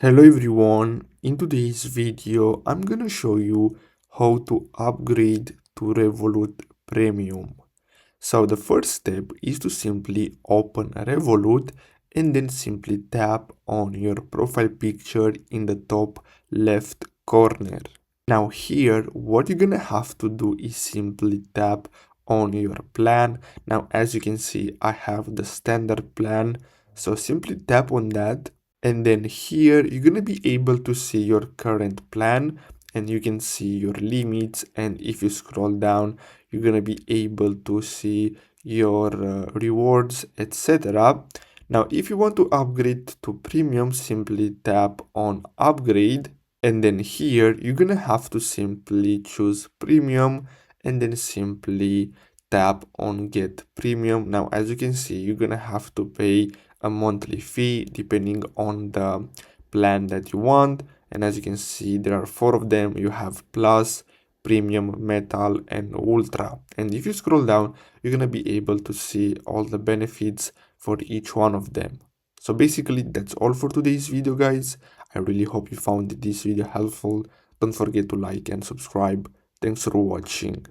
Hello everyone, in today's video I'm gonna show you how to upgrade to Revolut Premium. So the first step is to simply open Revolut and then simply tap on your profile picture in the top left corner. Now here what you're gonna have to do is simply tap on your plan. Now as you can see I have the standard plan, so simply tap on that and then here you're going to be able to see your current plan and you can see your limits, and if you scroll down you're going to be able to see your rewards, etc. Now if you want to upgrade to premium, simply tap on upgrade and then here you're going to have to simply choose premium and then simply tap on get premium. Now as you can see you're going to have to pay a monthly fee depending on the plan that you want, and as you can see there are four of them. You have plus, premium, metal and ultra, and if you scroll down you're gonna be able to see all the benefits for each one of them. So basically that's all for today's video, guys. I really hope you found this video helpful. Don't forget to like and subscribe. Thanks for watching.